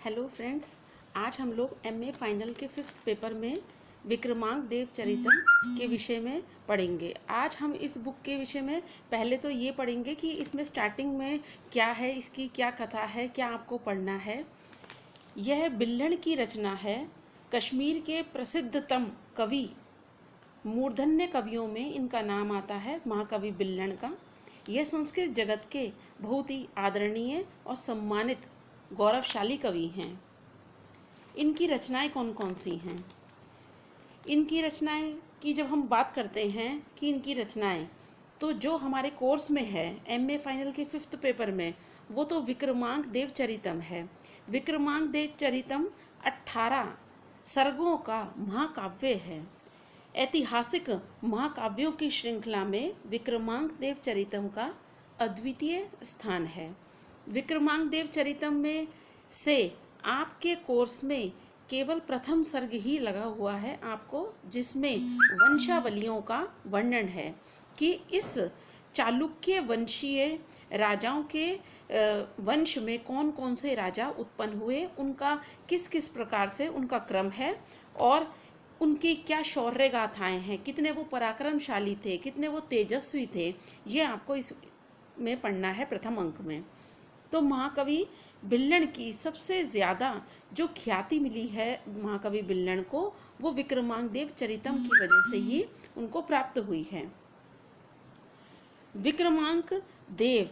Hello friends, आज हम लोग एमए फाइनल के 5th पेपर में विक्रमांक देव चरितम के विषय में पढ़ेंगे। आज हम इस बुक के विषय में पहले तो ये पढ़ेंगे कि इसमें स्टार्टिंग में क्या है, इसकी क्या कथा है, क्या आपको पढ़ना है। यह बिल्हण की रचना है। कश्मीर के प्रसिद्धतम कवि मूर्धन्य कवियों में इनका नाम आता है, महाकवि बिल्हण का। यह संस्कृत जगत के बहुत ही आदरणीय और सम्मानित गौरवशाली कवि हैं। इनकी रचनाएं कौन कौन सी हैं? इनकी रचनाएं की जब हम बात करते हैं कि इनकी रचनाएं, तो जो हमारे कोर्स में है एमए फाइनल के 5th पेपर में, वो तो विक्रमांक देव चरितम है। विक्रमांक देव चरितम 18 सर्गों का महाकाव्य है। ऐतिहासिक महाकाव्यों की श्रृंखला में विक्रमांक देव चरितम का अद्वितीय स्थान है। विक्रमांक देव चरितम में से आपके कोर्स में केवल प्रथम सर्ग ही लगा हुआ है आपको, जिसमें वंशावलियों का वर्णन है कि इस चालुक्य वंशीय राजाओं के वंश में कौन कौन से राजा उत्पन्न हुए, उनका किस किस प्रकार से उनका क्रम है और उनकी क्या शौर्य गाथाएं हैं, कितने वो पराक्रमशाली थे, कितने वो तेजस्वी थे। ये आपको इस में पढ़ना है प्रथम अंक में। तो महाकवि बिल्हण की सबसे ज़्यादा जो ख्याति मिली है महाकवि बिल्हण को, वो विक्रमांक देव चरितम की वजह से ही उनको प्राप्त हुई है। विक्रमांक देव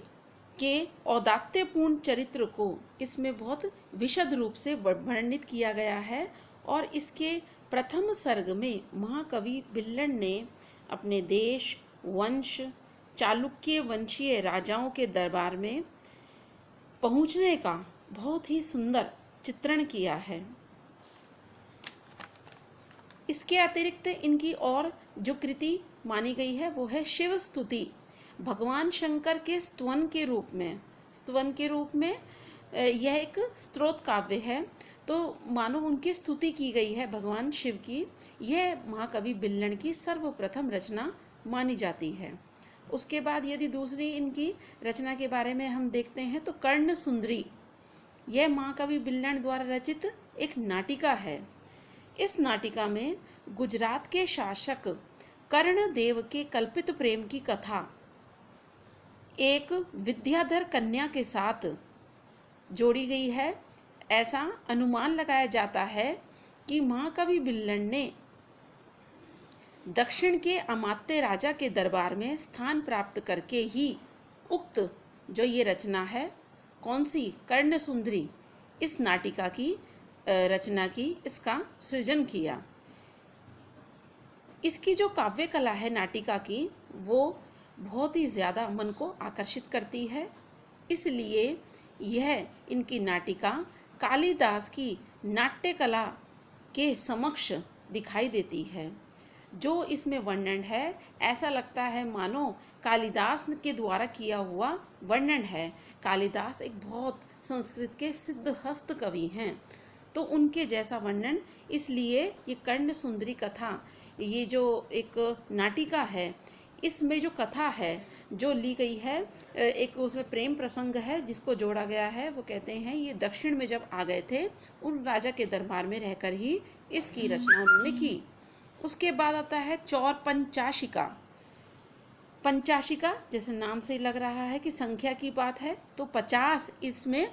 के औदात्यपूर्ण चरित्र को इसमें बहुत विशद रूप से वर्णित किया गया है और इसके प्रथम सर्ग में महाकवि बिल्हण ने अपने देश, वंश, चालुक्य वंशीय राजाओं के दरबार में पहुंचने का बहुत ही सुंदर चित्रण किया है। इसके अतिरिक्त इनकी और जो कृति मानी गई है वो है शिव स्तुति। भगवान शंकर के स्तवन के रूप में यह एक स्तोत्र काव्य है, तो मानो उनकी स्तुति की गई है भगवान शिव की। यह महाकवि बिल्हण की सर्वप्रथम रचना मानी जाती है। उसके बाद यदि दूसरी इनकी रचना के बारे में हम देखते हैं तो कर्ण सुंदरी, यह महाकवि बिल्हण द्वारा रचित एक नाटिका है। इस नाटिका में गुजरात के शासक कर्णदेव के कल्पित प्रेम की कथा एक विद्याधर कन्या के साथ जोड़ी गई है। ऐसा अनुमान लगाया जाता है कि महाकवि बिल्हण ने दक्षिण के अमात्य राजा के दरबार में स्थान प्राप्त करके ही उक्त जो ये रचना है, कौन सी, कर्ण सुंदरी, इस नाटिका की रचना की, इसका सृजन किया। इसकी जो काव्य कला है नाटिका की, वो बहुत ही ज़्यादा मन को आकर्षित करती है। इसलिए यह इनकी नाटिका कालिदास की नाट्य कला के समक्ष दिखाई देती है। जो इसमें वर्णन है, ऐसा लगता है मानो कालिदास के द्वारा किया हुआ वर्णन है। कालिदास एक बहुत संस्कृत के सिद्धहस्त कवि हैं, तो उनके जैसा वर्णन, इसलिए ये कर्ण सुंदरी कथा, ये जो एक नाटिका है, इसमें जो कथा है जो ली गई है, एक उसमें प्रेम प्रसंग है जिसको जोड़ा गया है। वो कहते हैं ये दक्षिण में जब आ गए थे, उन राजा के दरबार में रहकर ही इसकी रचना उन्होंने की। उसके बाद आता है चौर पंचाशिका। पंचाशिका जैसे नाम से ही लग रहा है कि संख्या की बात है, तो 50 इसमें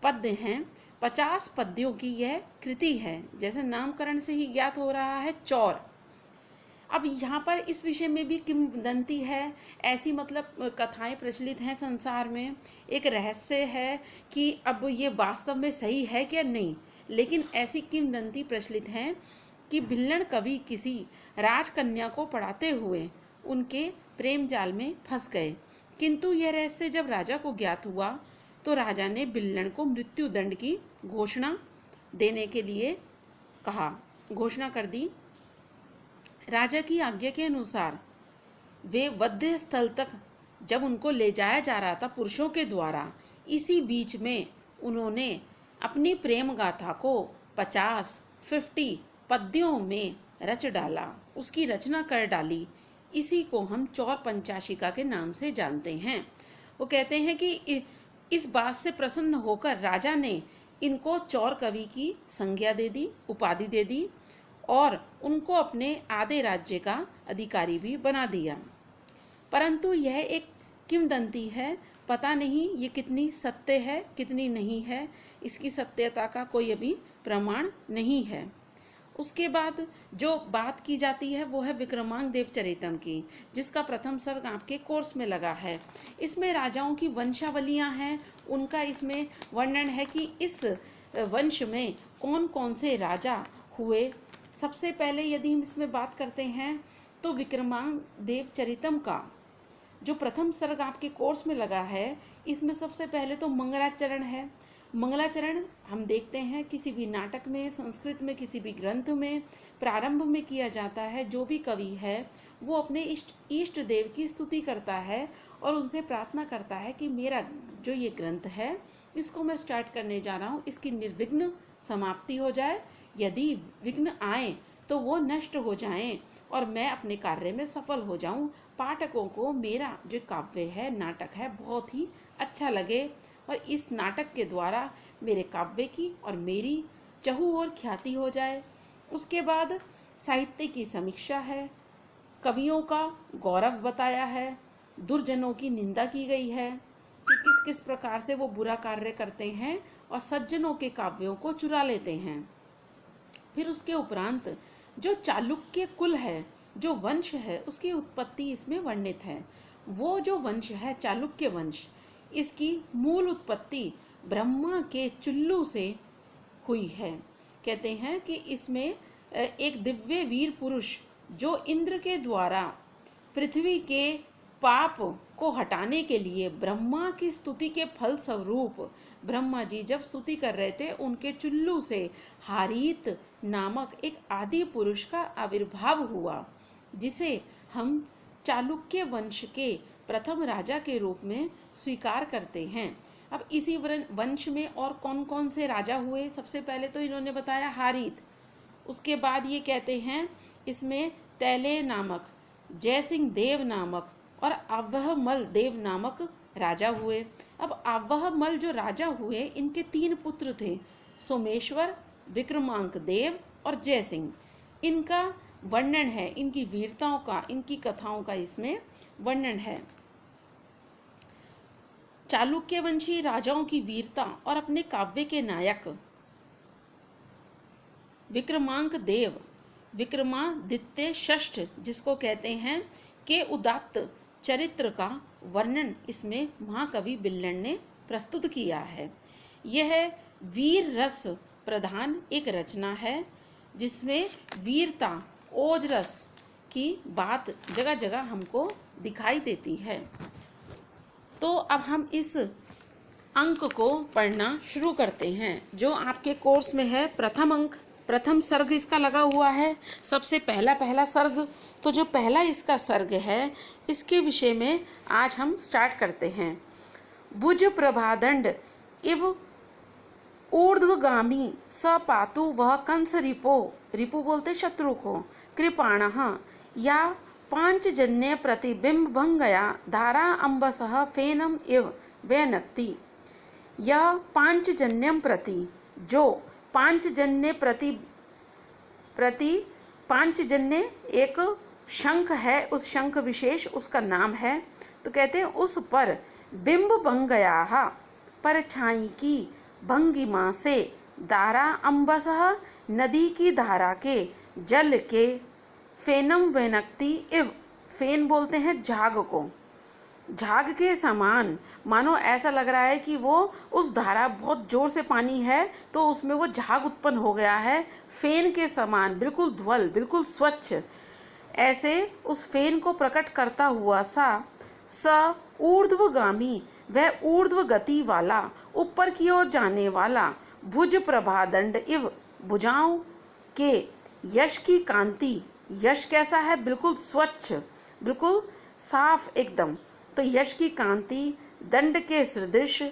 पद्य हैं। 50 पद्यों की यह कृति है, जैसे नामकरण से ही ज्ञात हो रहा है, चौर। अब यहाँ पर इस विषय में भी किंवदंती है, ऐसी मतलब कथाएं प्रचलित हैं संसार में। एक रहस्य है कि अब ये वास्तव में सही है क्या नहीं, लेकिन ऐसी किंवदंती प्रचलित हैं कि बिल्हण कवि किसी राजकन्या को पढ़ाते हुए उनके प्रेम जाल में फंस गए, किंतु यह रहस्य जब राजा को ज्ञात हुआ तो राजा ने बिल्हण को मृत्युदंड की घोषणा देने के लिए कहा, घोषणा कर दी। राजा की आज्ञा के अनुसार वे वध्य स्थल तक जब उनको ले जाया जा रहा था पुरुषों के द्वारा, इसी बीच में उन्होंने अपनी प्रेम गाथा को 50 पद्यों में रच डाला, उसकी रचना कर डाली। इसी को हम चौर पंचाशिका के नाम से जानते हैं। वो कहते हैं कि इस बात से प्रसन्न होकर राजा ने इनको चौर कवि की संज्ञा दे दी, उपाधि दे दी और उनको अपने आधे राज्य का अधिकारी भी बना दिया। परंतु यह एक किंवदंती है, पता नहीं ये कितनी सत्य है कितनी नहीं है, इसकी सत्यता का कोई अभी प्रमाण नहीं है। उसके बाद जो बात की जाती है वो है विक्रमांक देवचरितम की, जिसका प्रथम सर्ग आपके कोर्स में लगा है। इसमें राजाओं की वंशावलियां हैं, उनका इसमें वर्णन है कि इस वंश में कौन कौन से राजा हुए। सबसे पहले यदि हम इसमें बात करते हैं तो विक्रमांक देवचरितम का जो प्रथम सर्ग आपके कोर्स में लगा है, इसमें सबसे पहले तो मंगलाचरण है। मंगलाचरण हम देखते हैं किसी भी नाटक में, संस्कृत में, किसी भी ग्रंथ में प्रारंभ में किया जाता है। जो भी कवि है वो अपने इष्ट देव की स्तुति करता है और उनसे प्रार्थना करता है कि मेरा जो ये ग्रंथ है इसको मैं स्टार्ट करने जा रहा हूँ, इसकी निर्विघ्न समाप्ति हो जाए, यदि विघ्न आए तो वो नष्ट हो जाएं और मैं अपने कार्य में सफल हो जाऊं, पाठकों को मेरा जो काव्य है, नाटक है, बहुत ही अच्छा लगे और इस नाटक के द्वारा मेरे काव्य की और मेरी चहु और ख्याति हो जाए। उसके बाद साहित्य की समीक्षा है, कवियों का गौरव बताया है, दुर्जनों की निंदा की गई है कि किस किस प्रकार से वो बुरा कार्य करते हैं और सज्जनों के काव्यों को चुरा लेते हैं। फिर उसके उपरांत जो चालुक्य कुल है, जो वंश है, उसकी उत्पत्ति इसमें वर्णित है। वो जो वंश है चालुक्य वंश, इसकी मूल उत्पत्ति ब्रह्मा के चुल्लू से हुई है। कहते हैं कि इसमें एक दिव्य वीर पुरुष जो इंद्र के द्वारा पृथ्वी के पाप को हटाने के लिए ब्रह्मा की स्तुति के फल स्वरूप ब्रह्मा जी जब स्तुति कर रहे थे, उनके चुल्लू से हारीत नामक एक आदि पुरुष का आविर्भाव हुआ, जिसे हम चालुक्य वंश के प्रथम राजा के रूप में स्वीकार करते हैं। अब इसी वंश में और कौन कौन से राजा हुए, सबसे पहले तो इन्होंने बताया हारीत। उसके बाद ये कहते हैं इसमें तैले नामक, जयसिंह देव नामक और आवहमल देव नामक राजा हुए। अब आवहमल जो राजा हुए, इनके 3 पुत्र थे, सोमेश्वर, विक्रमांक देव और जयसिंह। इनका वर्णन है, इनकी वीरताओं का, इनकी कथाओं का इसमें वर्णन है। चालुक्यवंशी राजाओं की वीरता और अपने काव्य के नायक विक्रमांक देव, विक्रमादित्य षष्ठ जिसको कहते हैं, के उदात्त चरित्र का वर्णन इसमें महाकवि बिल्लन ने प्रस्तुत किया है। यह वीर रस प्रधान एक रचना है, जिसमें वीरता, ओजरस की बात जगह जगह हमको दिखाई देती है। तो अब हम इस अंक को पढ़ना शुरू करते हैं, जो आपके कोर्स में है प्रथम अंक। प्रथम सर्ग इसका लगा हुआ है, सबसे पहला सर्ग। तो जो पहला इसका सर्ग है, इसके विषय में आज हम स्टार्ट करते हैं। भुज प्रभादंड इव ऊर्ध्वगामी स पातु वह कंस रिपो, रिपु बोलते शत्रु को, कृपाणः या पांचजन्य प्रतिबिंब भंगया धारा अंबसः फेनम इव वैनक्ति। यह पांचजन्यम प्रति, जो पांचजन्य प्रति पांचजन्य एक शंख है, उस शंख विशेष उसका नाम है। तो कहते हैं उस पर बिंब भंगया, परछाई की भंगिमा से, धारा अंबसः नदी की धारा के जल के, फेनम वैनक्ति इव, फेन बोलते हैं झाग को, झाग के समान, मानो ऐसा लग रहा है कि वो उस धारा, बहुत जोर से पानी है तो उसमें वो झाग उत्पन्न हो गया है, फेन के समान, बिल्कुल ध्वल, बिल्कुल स्वच्छ, ऐसे उस फेन को प्रकट करता हुआ स ऊर्ध्वगामी, वह ऊर्ध्व गति वाला, ऊपर की ओर जाने वाला, भुज प्रभादंड इव, भुजाओं के यश की कांति, यश कैसा है, बिल्कुल स्वच्छ, बिल्कुल साफ एकदम, तो यश की कांति, दंड के सदृश,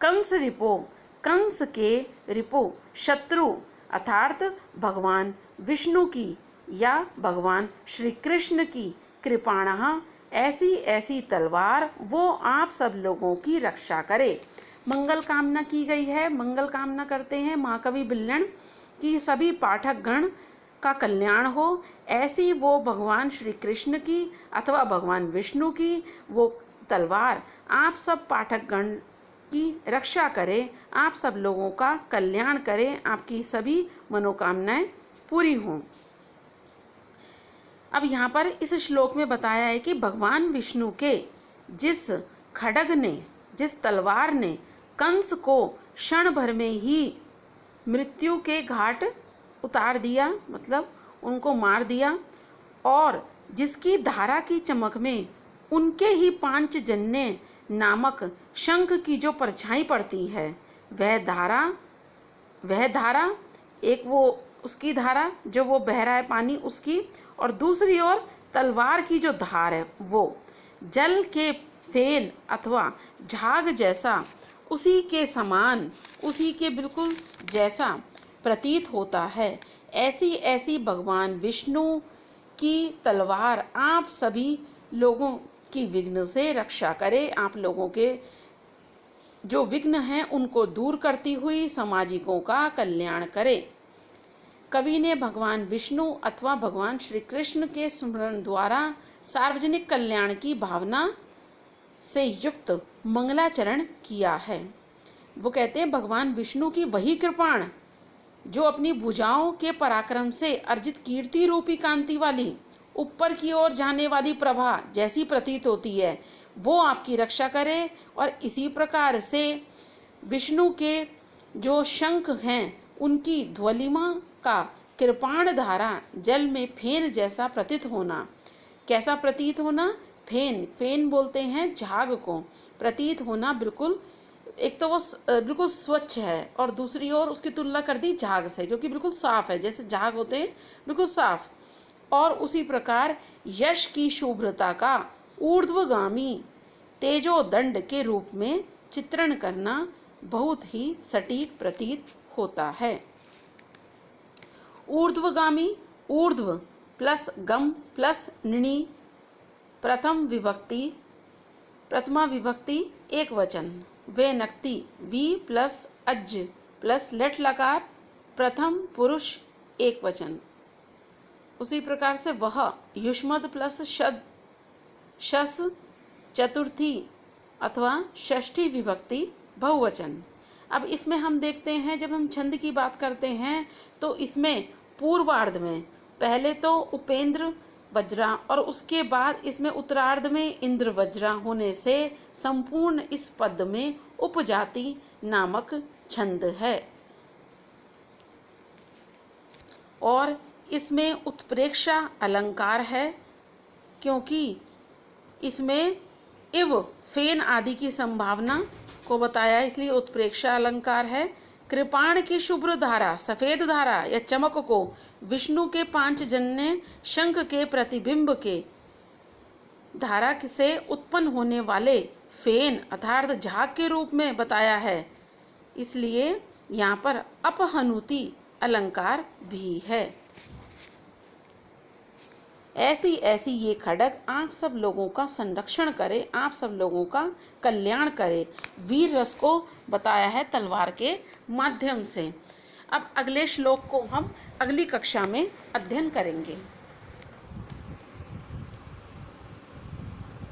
कंस रिपो, कंस के रिपो, शत्रु अर्थात भगवान विष्णु की या भगवान श्री कृष्ण की, कृपाणः ऐसी ऐसी तलवार वो आप सब लोगों की रक्षा करे। मंगल कामना की गई है। मंगल कामना करते हैं महाकवि बिल्लन कि सभी पाठक गण का कल्याण हो। ऐसी वो भगवान श्री कृष्ण की अथवा भगवान विष्णु की वो तलवार आप सब पाठक गण की रक्षा करे, आप सब लोगों का कल्याण करे, आपकी सभी मनोकामनाएं पूरी हों। अब यहाँ पर इस श्लोक में बताया है कि भगवान विष्णु के जिस खड्ग ने, जिस तलवार ने कंस को क्षण भर में ही मृत्यु के घाट उतार दिया, मतलब उनको मार दिया, और जिसकी धारा की चमक में उनके ही पांचजन्य नामक शंख की जो परछाई पड़ती है, वह धारा एक वो उसकी धारा जो वो बह रहा है पानी उसकी, और दूसरी ओर तलवार की जो धार है वो जल के फेन अथवा झाग जैसा, उसी के समान, उसी के बिल्कुल जैसा प्रतीत होता है। ऐसी ऐसी भगवान विष्णु की तलवार आप सभी लोगों की विघ्न से रक्षा करे, आप लोगों के जो विघ्न हैं उनको दूर करती हुई सामाजिकों का कल्याण करे। कवि ने भगवान विष्णु अथवा भगवान श्री कृष्ण के स्मरण द्वारा सार्वजनिक कल्याण की भावना से युक्त मंगलाचरण किया है। वो कहते हैं भगवान विष्णु की वही कृपाण जो अपनी भुजाओं के पराक्रम से अर्जित कीर्ति रूपी कांति वाली ऊपर की ओर जाने वाली प्रभा जैसी प्रतीत होती है, वो आपकी रक्षा करे। और इसी प्रकार से विष्णु के जो शंख हैं उनकी ध्वलिमा का कृपाण धारा जल में फेन जैसा प्रतीत होना। कैसा प्रतीत होना? फेन, फेन बोलते हैं झाग को, प्रतीत होना बिल्कुल, एक तो वो बिल्कुल स्वच्छ है और दूसरी ओर उसकी तुलना कर दी झाग से, क्योंकि बिल्कुल साफ है, जैसे झाग होते हैं बिल्कुल साफ। और उसी प्रकार यश की शुभ्रता का ऊर्ध्वगामी तेजोदंड के रूप में चित्रण करना बहुत ही सटीक प्रतीत होता है। ऊर्ध्वगामी, ऊर्ध्व प्लस गम प्लस णि, प्रथमा विभक्ति एक वचन, वे नक्ति वी प्लस अज प्लस लट लकार, प्रथम पुरुष एक वचन। उसी प्रकार से वह युष्मद प्लस शद, शस चतुर्थी अथवा षष्ठी विभक्ति बहुवचन। अब इसमें हम देखते हैं, जब हम छंद की बात करते हैं तो इसमें पूर्वार्ध में पहले तो उपेंद्र वज्रा और उसके बाद इसमें उत्तरार्ध में इंद्र वज्रा होने से संपूर्ण इस पद में उपजाति नामक छंद है। और इसमें उत्प्रेक्षा अलंकार है, क्योंकि इसमें इव फेन आदि की संभावना को बताया, इसलिए उत्प्रेक्षा अलंकार है। कृपाण की शुभ्र धारा, सफेद धारा या चमक को विष्णु के पांचजन्य शंख के प्रतिबिंब के धारा से उत्पन्न होने वाले फेन अर्थात झाग के रूप में बताया है, इसलिए यहाँ पर अपहनुति अलंकार भी है। ऐसी ऐसी ये खड्ग आप सब लोगों का संरक्षण करे, आप सब लोगों का कल्याण करे। वीर रस को बताया है तलवार के माध्यम से। अब अगले श्लोक को हम अगली कक्षा में अध्ययन करेंगे।